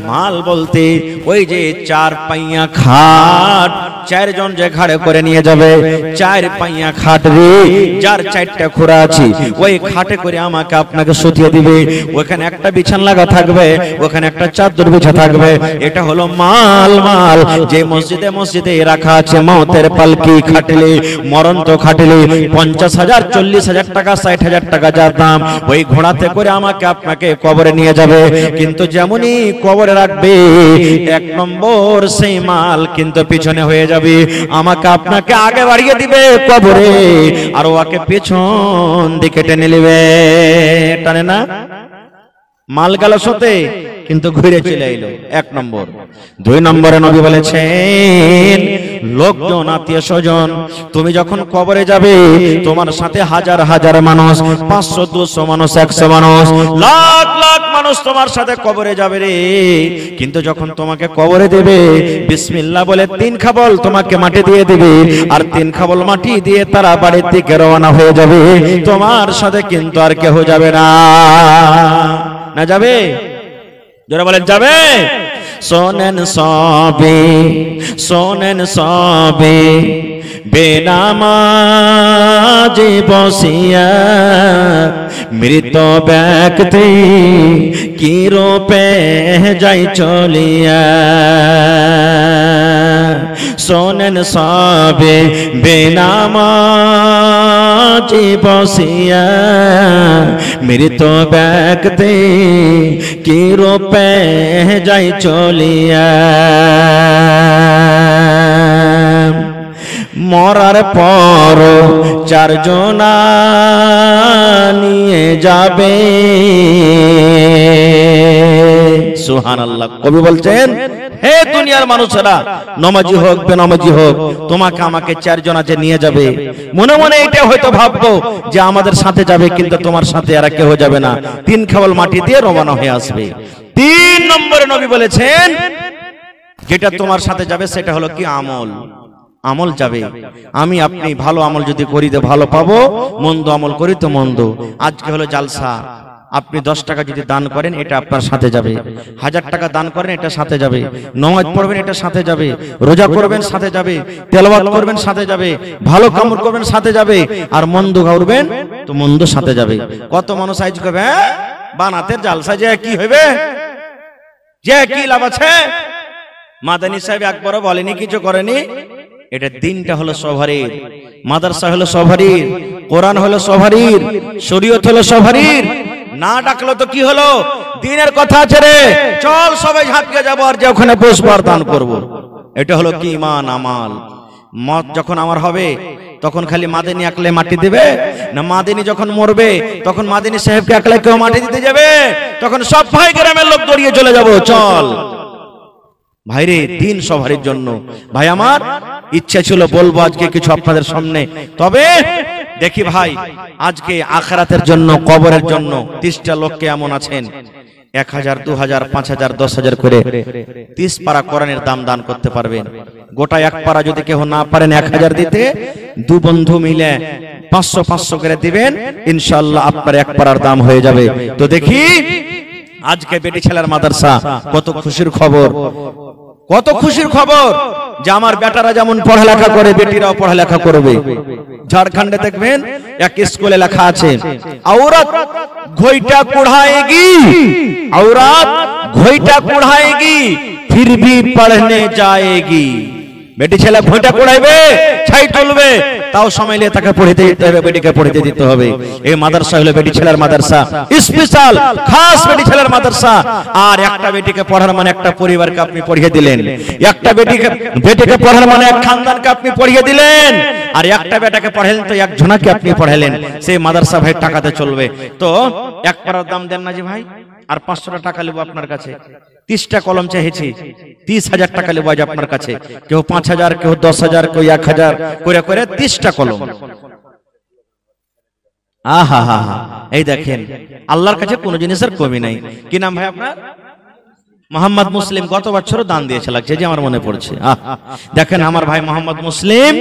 মাল বলতে ওই যে 4 পাইয়া খাট 4 জন যে ঘাড়ে করে নিয়ে যাবে, 4 পাইয়া খাট রে, যার 4টা খোরা আছে, ওই খাটে করে আমাকে আপনাকে শুতিয়ে দিবে। ওখানে একটা বিছানা লাগা থাকবে, ওখানে একটা চাদর বিছা থাকবে। এটা হলো মাল। মাল যে মসজিদে মসজিদে রাখা আছে মওতের পালকি খাটলে, মরন্ত খাটলে 50,000 40,000 টাকা 60,000 টাকা যা দাম, ওই ঘোড়াতে করে আমাকে আপনাকে কবরে নিয়ে যাবে। কিন্তু যেমনই কবরে রাখবে 1 নম্বর সেই মাল কিন্তু পিছনে হয়ে যাবে। আমাকে আপনাকে আগে বাড়িয়ে দিবে কবরে, আর ওকে পেছন দিকে টেনে নেবে। টানে না? মাল গেল সতে কিন্তু ঘুরে চলে এলো। 1 নম্বর। 2 নম্বরে নবী বলেছেন লোকজন আত্মীয় স্বজন, তুমি যখন কবরে যাবে তোমার সাথে হাজার হাজার মানুষ, 500 200 মানুষ, 100 মানুষ, লাখ লাখ মানুষ তোমার সাথে কবরে যাবে রে। কিন্তু যখন তোমাকে কবরে দেবে বিসমিল্লাহ বলে 3 খাবল তোমাকে মাটি দিয়ে দিবে, আর 3 খাবল মাটি দিয়ে তারা বাড়ির দিকে রওনা হয়ে যাবে। তোমার সাথে কিন্তু আর কেউ যাবে না। না যাবে? জোরে বলেন যাবে? শোনেন সবে, শোনেন সবে, বেনামাজি বসিয়া মৃত ব্যক্তি কি রূপে যাই চলিয়া। শোনেন সবে, বেনামাজি বসিয়া মৃত ব্যক্তি কি রূপে যাই চলিয়া। মরার পর চারজনা নিয়ে যাবে। সুবহানাল্লাহ। কবি বলছেন, হে দুনিয়ার মানুষেরা, নমাজি হোক বেনামাজি হোক, তোমাকে আমাকে চারজনা যে নিয়ে যাবে, মনে মনে এটা হয়তো ভাববো যে আমাদের সাথে যাবে, কিন্তু তোমার সাথে আর কেউ যাবে না। 3 খাবল মাটি দিয়ে রওনা হয়ে আসবে। 3 নম্বরে নবী বলেছেন, যেটা তোমার সাথে যাবে সেটা হলো কি? আমল। আমল যাবে। আমি আপনি ভালো আমল যদি করি তো ভালো পাবো, মন্দ আমল করি তো মন্দ। আজকে হলো জালসা, আপনি 10 টাকা যদি দান করেন এটা আপনার সাথে যাবে, 1000 টাকা দান করেন এটা সাথে যাবে, নামাজ পড়বেন এটা সাথে যাবে, রোজা করবেন সাথে যাবে, তেলাওয়াত করবেন সাথে যাবে, ভালো কাম করবেন সাথে যাবে, আর মন্দ করবেন তো মন্দ সাথে যাবে। কত মানুষ আজ কবে বানাতে জালসা যে কি হবে, যে কি লাভ আছে? মাদানী সাহেব একবারও বলেনি, কিছু করেনি। এটা দিনটা হলো সভারীর, মাদ্রাসা হলো সভারীর, কোরআন হলো সভারীর, শরীয়ত হলো সভারীর। না ডাকলো তো কি হলো? দিনের কথা আছে রে, চল সবাই ঝাঁপিয়ে যাবো আর যে ওখানে পুষ্পার দান করবো। এটা হলো কি? ইমান আমাল। মত যখন আমার হবে তখন খালি মাদানী একলে মাটি দেবে না? মাদানী যখন মরবে তখন মাদানী সাহেবকে একলে কেউ মাটি দিতে যাবে? তখন সব ভাই গ্রামের লোক দৌড়িয়ে চলে যাবো, চল ভাইরে, দিন সভারের জন্য। ভাই আমার ইচ্ছা ছিল বলবো আজকে কিছু আপনাদের সামনে, তবে দেখি ভাই আজকে আখিরাতের জন্য, কবরের জন্য 30টা লোককে এমন আছেন 1000, 2000, 5000, 10000 করে 30 পারা কোরআনের দান করতে পারবেন। গোটা 1 পারা যদি কেউ না পারেন 1000 দিতে, 2 বন্ধু মিলে 500 করে দিবেন, ইনশাআল্লাহ আপনার 1 পারার দাম হয়ে যাবে। তো দেখি আজকে বেটি ছেলের মাদ্রাসা, কত খুশির খবর, কত খুশির খবর যে আমার বেটারা যেমন পড়ালেখা করে বেটিরাও পড়ালেখা করবে। ঝাড়খণ্ডে দেখবেন এক স্কুলে লেখা আছে, औरत घोइटा कुढ़ाएगी, औरत घोइटा कुढ़ाएगी फिर भी पढ़ने जाएगी। বেটি ছেলে ঘোইটা কুড়াইবে, ছাই তুলবে, তাও সময় নিয়ে তাকে পড়িতে দিতে হবে, বেটিকে পড়িতে দিতে হবে। এই মাদ্রাসা হলো বেটি ছেলের মাদ্রাসা, স্পেশাল খাস বেটি ছেলের মাদ্রাসা। আর একটা বেটিকে পড়ার মানে একটা পরিবারকে আপনি পড়িয়ে দিলেন, একটা বেটিকে পড়ার মানে এক খানদানকে আপনি পড়িয়ে দিলেন, আর একটা বেটাকে পড়ালেন তো একজনকে আপনি পড়ালেন। সেই মাদ্রাসা ভাই টাকাতে চলবে। তো 1 পারার দাম দেন না যে ভাই, আর 500 টাকা নেব আপনার কাছে। 30টা কলম চাইছি, 30,000 টাকা নেব আজ আপনার কাছে। কেউ 5000, কেউ 10000, কেউ 1000 করে করে 30টা কলম। আহা হা হা, এই দেখেন আল্লাহর কাছে কোনো জিনিসের কমি নাই। কি নাম ভাই আপনার? মোহাম্মদ মুসলিম। গত বছরও দান দিয়েছে লাগছে যে আমার মনে পড়ছে। দেখেন আমার ভাই মোহাম্মদ মুসলিম,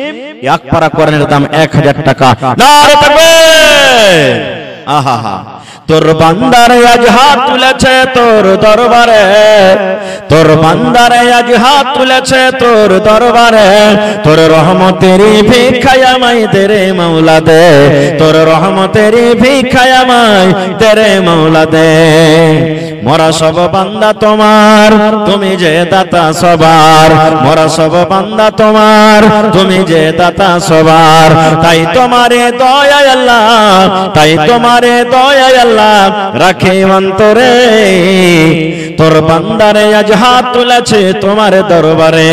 1 পারা কোরআনের দাম 1000 টাকা। নারে তাকবীর। আহা হা, তোর বান্দারে আজ হাত তুলেছে তোর দরবারে, তোর বান্দারে আজ হাত তুলেছে তোর দরবারে, তোর রহমতেরই ভিক্ষায় আমায় দে রে মাওলা দে, তোর রহমতেরই ভিক্ষায় আমায় দে রে মাওলা দে। মোরা সব বান্দা তোমার, তুমি যে দাতা সবার, মোরা সব বান্দা তোমার, তুমি যে দাতা সবার। তাই তোমারে দয়া আল্লাহ, তাই তোমারে দয়া আল্লাহ রাখে অন্তরে, তোর বান্দারে আজ হাত তুলেছে তোমার দরবারে।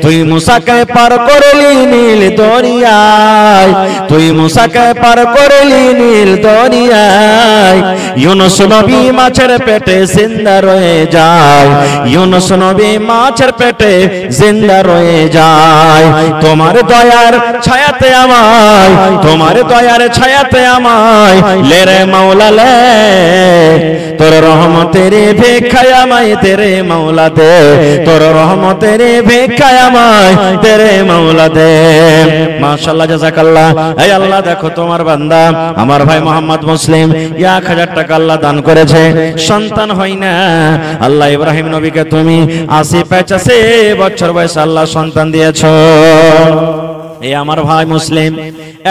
তুই মুসাকে পার করলি নীল দরিয়ায়, তুই মুসাকে পার করলি নীল দরিয়ায়, ইউনূস নবী মাছের পেটে জিন্দা রয়ে যায়, ইউনুস নবী মাছের পেটে জিন্দা রয়ে যায়। তোমার দয়ার ছায়াতে আমায়, তোমার দয়ার ছায়াতে আমায় লে রে মাওলা লে, তোর রহমতের ভিক্ষায় আমায় তেরে মাওলা দে, তোর রহমতের ভিক্ষায় আমায় তেরে মাওলা দে। মাশাআল্লাহ, জাযাকাল্লাহ। এই আল্লাহ দেখো তোমার বান্দা আমার ভাই মোহাম্মদ মুসলিম 1000 টাকা আল্লাহ দান করেছে, সন্তান হয় না। আল্লাহ ইব্রাহিম নবীকে তুমি 80-85 বছর বয়সে আল্লাহ সন্তান দিয়েছো। এই আমার ভাই মুসলিম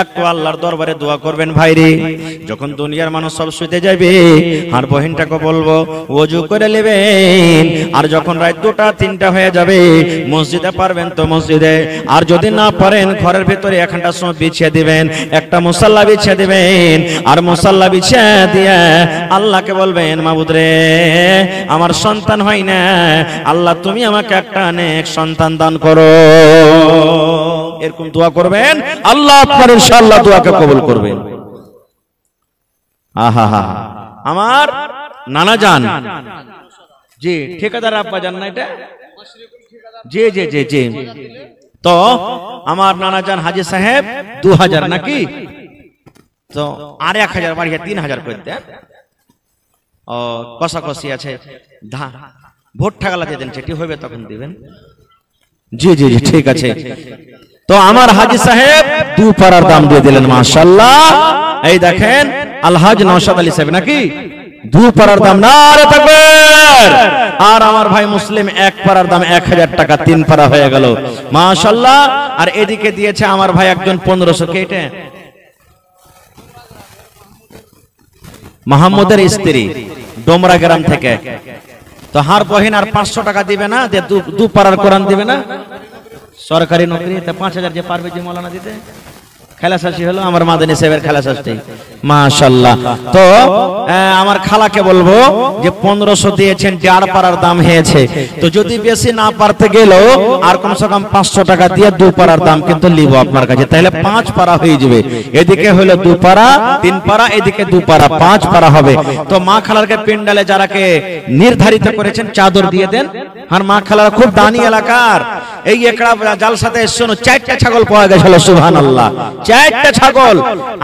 একটু আল্লাহর দরবারে দোয়া করবেন ভাইরে। যখন দুনিয়ার মানুষ সব শুতে যাবে আর বহিনটাকে বলবো ওযু করে নেবেন, আর যখন রাত 2টা-3টা হয়ে যাবে মসজিদে পারবেন তো মসজিদে, আর যদি না পারেন ঘরের ভিতরে 1 ঘন্টা সময় বিছিয়ে দিবেন, একটা মুসাল্লা বিছিয়ে দিবেন, আর মুসাল্লা বিছিয়ে দিয়ে আল্লাহকে বলবেন মাবুদ রে আমার সন্তান হয় না, আল্লাহ তুমি আমাকে একটা নেক সন্তান দান করো। এরকম দোয়া করবেন, আল্লাহ আপনার ইনশাআল্লাহ দোয়াকে কবুল করবেন। আহা হা, আমার নানা জান জি ঠিকাদার আব্বা জান না এটা, জি জি জি জি, তো আমার নানা জান হাজী সাহেব 2000 নাকি, তো আর 1000 বাড়িয়ে 3000 করে দেন। ও কষাকষি আছে, ভোট ঠাকালা দিয়ে দেন, সেটি হবে তখন দিবেন। জি জি জি ঠিক আছে। তো আমার হাজী সাহেব 2 পারার দাম দিয়ে দিলেন, মাশাআল্লাহ। এই দেখেন আলহাজ নওশাদ আলী সাহেব নাকি 2 পারার দাম, নারে তাকবীর। আর আমার ভাই মুসলিম 1 পারার দাম 1000 টাকা, 3 পারা হয়ে গেল, মাশাআল্লাহ। আর এদিকে দিয়েছে আমার ভাই একজন 1500 কে, এটা মাহমুদের স্ত্রী ডোমরা গ্রাম থেকে। তো হার বহিন আর 500 টাকা দিবে না, 2 পারার কোরআন দিবে না, সরকারি নকরি, তা 5000 যে পারবে যে মৌলানা দিতে। খেলাশাসি হলো আমার মাদানী সাহেবের খেলাশাসি, মাশাআল্লাহ। তো আমার খালাকে বলবো যে 1500 দিয়েছেন, 1.5 পারার দাম হয়েছে, তো যদি বেশি না পারতে গেল আর কমসে কম 500 টাকা দিয়ে 2 পারার দাম কিন্তু লিব আপনার কাছে, তাহলে 5 পারা হয়ে যাবে। এদিকে হলো 2 পারা 3 পারা, এদিকে 2 পারা 5 পারা হবে। তো মা খালারকে পেন্ডালে যারাকে নির্ধারিত করেছেন চাদর দিয়ে দেন। আর মা খালারা খুব দানি এলাকার, এই একড়া জালসাতে শোনো 4টা ছাগল পাওয়া গেছিল, সুবহানাল্লাহ, 4টা ছাগল।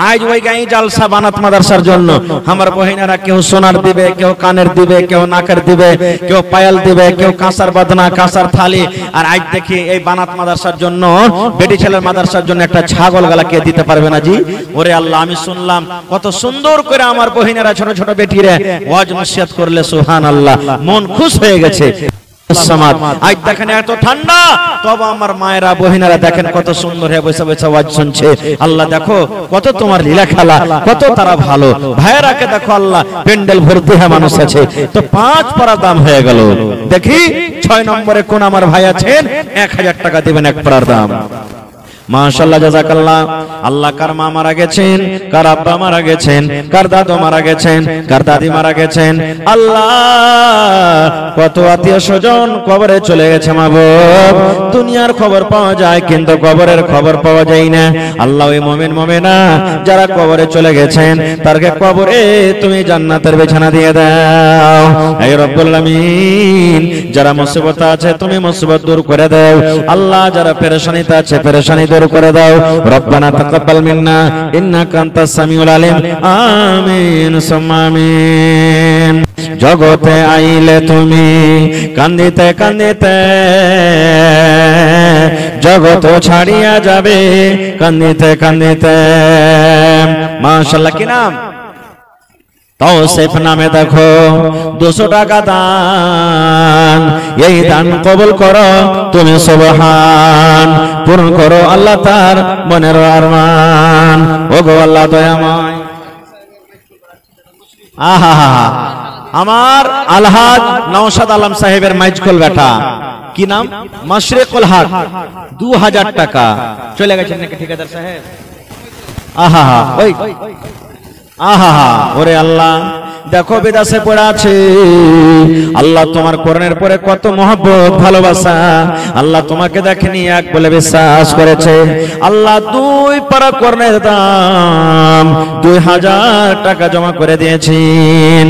আজ ওই গাই জালসা বানাত মাদ্রাসার জন্য আমার বহিনারা কেউ সোনার দিবে, কেউ কানের দিবে, কেউ নাকের দিবে, কেউ পায়াল দিবে, কেউ কাঁসার বাদনা, কাঁসার থালি। আর আজ দেখি এই বানাত মাদ্রাসার জন্য, বেটি ছেলের মাদ্রাসার জন্য একটা ছাগল গালা কে দিতে পারবে না জি? ওরে আল্লাহ, আমি শুনলাম কত সুন্দর করে আমার বহিনারা ছোট ছোট বেটিরে ওয়াজ নসিহত করলে, সুবহানাল্লাহ, মন খুশ হয়ে গেছে। আজ দেখেন এত ঠান্ডা, তবে আমার মায়েরা বহিনারা দেখেন কত সুন্দর হয়ে বসে বসে ওয়াজ শুনছে। আল্লাহ দেখো কত তোমার লীলা খেলা, কত তারা ভালো। ভাইয়েরাকে দেখো আল্লাহ প্যান্ডেল ভর্তি হয়ে মানুষ আছে। তো 5 পারা দাম হয়ে গেল। দেখি 6 নম্বরে কোন আমার ভাই আছেন, 1000 টাকা দিবেন 1 পারার দাম। মাশাআল্লাহ, জাযাকাল্লাহ। আল্লাহ কার মা মারা গেছেন, কার আব্বা মারা গেছেন, কার দাদু মারা গেছেন, কার দাদি মারা গেছেন। আল্লাহ কত আত্মীয় স্বজন কবরে চলে গেছে মাবুদ। দুনিয়ার খবর পাওয়া যায় কিন্তু কবরের খবর পাওয়া যায় না। আল্লাহ ওই মুমিন মুমিনা যারা কবরে চলে গেছেন তারকে কবরে তুমি জান্নাতের বিছানা দিয়ে দাও। হে রব্বুল আলামিন, যারা মুসিবতে আছে তুমি মুসিবত দূর করে দাও। আল্লাহ যারা পেরেশানিতে আছে পেরেশানি দূর করে দাও। রব্বানা তাকাব্বাল মিন্না ইন্নাকা আনতাস সামিউল আলিম। আমিন সুম্মা আমিন। জগতে আইলে তুমি কান্দিতে কান্দিতে, জগত ছাড়িয়া যাবে কান্দিতে কান্দিতে। মাশাআল্লাহ, কি নাম? তৌসিফ নামে দেখো 200 টাকা দান। এই দান কবুল করো তুমি, সুবহান। পূরণ করো আল্লাহ তার মনের আরমান। ওগো আল্লাহ দয়াময়। আহা, আমার আলহাজ নওশাদ আলম সাহেবের মাইজকল বেটা, কি নাম? মাশরিকুল হক, 2000 টাকা চলে গেছেন নাকি ঠিকাদার সাহেব? আহা, ওই আহা, ওরে আল্লাহ, দেখো বিদেশে পড়ে আছে। আল্লাহ তোমার কোরআনের পরে কত মহব্বত ভালোবাসা, আল্লাহ তোমাকে দেখেনি এক বলে বিশ্বাস করেছে। আল্লাহ 2 পারা কোরআনের দাম 2000 টাকা জমা করে দিয়েছেন।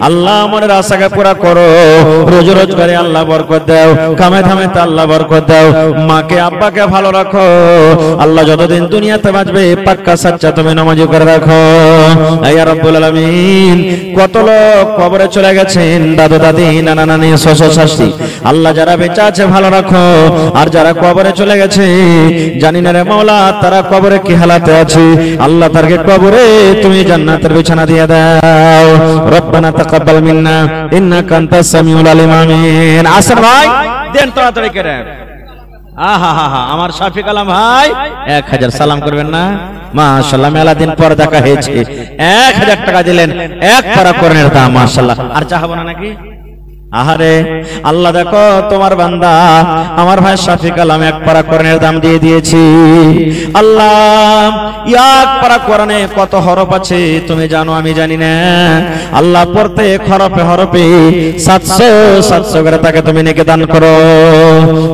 আল্লাহ মনের আশাকে পুরা করো, রোজ রোজগারে আল্লাহ বরকত দাও, কামে ধামে আল্লাহ বরকত দাও, মাকে আব্বাকে ভালো রাখো। আল্লাহ যতদিন দুনিয়াতে বাঁচবে পাক্কা সাচ্চা তুমি নামাজি করে রাখো। ইয়া রাব্বুল আলামিন, কত লোক কবরে চলে গেছেন, দাদু দাদি নানা নানি শ্বশুর শাশুড়ি, আল্লাহ যারা বেঁচে আছে ভালো রাখো, আর যারা কবরে চলে গেছে জানি না রে মাওলা তারা কবরে কি হালাতে আছে। আল্লাহ তারকে কবরে তুমি জান্নাতের বিছানা দিয়ে দাও। রব্বানা তাকাব্বাল মিন্না ইন্নাকা আনতাস সামিউল আলিম। আমিন। আসেন ভাই, দেন তাড়াতাড়ি করে। আহা হা হা, আমার শাফিক আলম ভাই 1000 সালাম করবেন না? মাশাআল্লাহ, মেলা দিন পর দেখা হয়েছে। 1000 টাকা দিলেন, এক পারা কোরআনের দাম। মাশাআল্লাহ, আর চাহাবো না নাকি? আহারে আল্লাহ, দেখো তোমার বান্দা আমার ভাই শাফিক আলম এক পারা কোরআনের দাম দিয়ে দিয়েছি। আল্লাহ, এক পারা কোরআনে কত হরফ আছে তুমি জানো, আমি জানি না। আল্লাহ, প্রত্যেক হরফে হরফে 700 করে তাকে তুমি নেকি দান করো।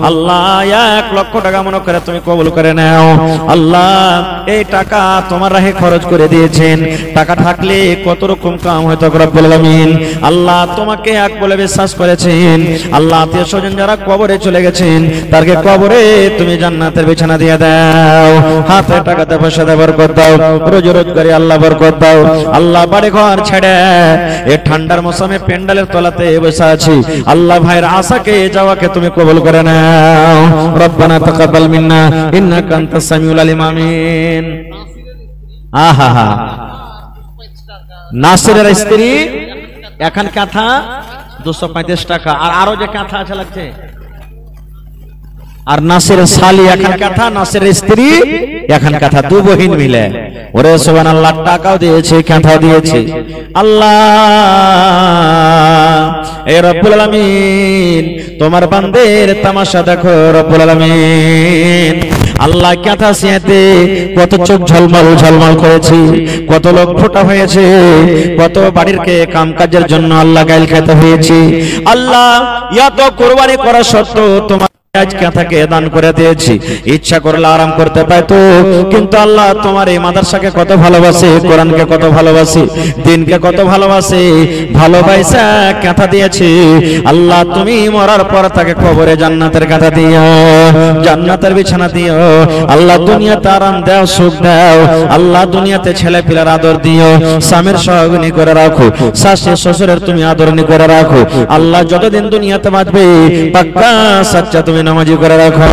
আল্লাহ, 1 লক্ষ টাকা মনে করে তুমি কবুল করে নাও। আল্লাহ, এই টাকা তোমার রাহে খরচ করে দিয়েছেন, টাকা থাকলে কত রকম কাম হয়তো রব্বুল আলামিন। আল্লাহ, তোমাকে এক বলে বিশ্বাস করেছেন। আল্লাহ, আত্মীয় স্বজন যারা কবরে চলে গেছেন তারকে কবরে তুমি জান্নাতের বিছানা দিয়ে দাও, হাতে টাকাতে পয়সাতে বরকত দাও, রোজ রোজগারে আল্লাহ বরকত দাও। আল্লাহ, বাড়ি ঘর ছেড়ে এই ঠান্ডার মৌসুমে প্যান্ডেলের তলাতে বসে আছি, আল্লাহ ভাইয়ের আশাকে যাওয়াকে তুমি কবুল করে নাও। রব্বানা তাকাব্বাল মিন্না ইন্নাকা আনতাস সামিউল আলিম। আমিন। আহা হা, নাসিরের স্ত্রী এখন কাঁথা 235 টাকা, আর আরো যে কাঁথা আছে লাগছে। আর নাসিরের শালি এখন কাঁথা, নাসিরের স্ত্রী এখন কাঁথা, 2 বহিন মিলে। ওরে সুবহানাল্লাহ, টাকাও দিয়েছে কাঁথাও দিয়েছে। আল্লাহ, এ রব্বুল আলামিন, তোমার বান্দের তামাশা দেখো রব্বুল আলামিন। আল্লাহ, কাঁথা সিয়াতে কত চোখ ঝলমল ঝলমল করেছে, কত লোক ফোটা হয়েছে, কত বাড়ির কে কাম কাজের জন্য আল্লাহ গাইল খেতে হয়েছে। আল্লাহ, এত কুরবানি করা সত্ত্বেও তোমার আজ কাঁথাকে দান করে দিয়েছি। ইচ্ছা করলে আরাম করতে পাইতো, কিন্তু আল্লাহ তোমার এই মাদ্রাসাকে কত ভালোবাসে, কোরআনকে কত ভালোবাসে, দিনকে কত ভালোবাসে, ভালোবাসা কাঁথা দিয়েছে। আল্লাহ, তুমি মরার পর তাকে কবরে জান্নাতের কাঁথা দিও, জান্নাতের বিছানা দিও। আল্লাহ, দুনিয়াতে আরাম দাও, সুখ দাও। আল্লাহ, দুনিয়াতে ছেলে পিলার আদর দিও, স্বামীর সহগিনী করে রাখো, শাশুড়ি শ্বশুরের তুমি আদরণী করে রাখো। আল্লাহ, যতদিন দুনিয়াতে বাঁচবে পাক্কা সাচ্চা তুমি নামাজি করে রাখো।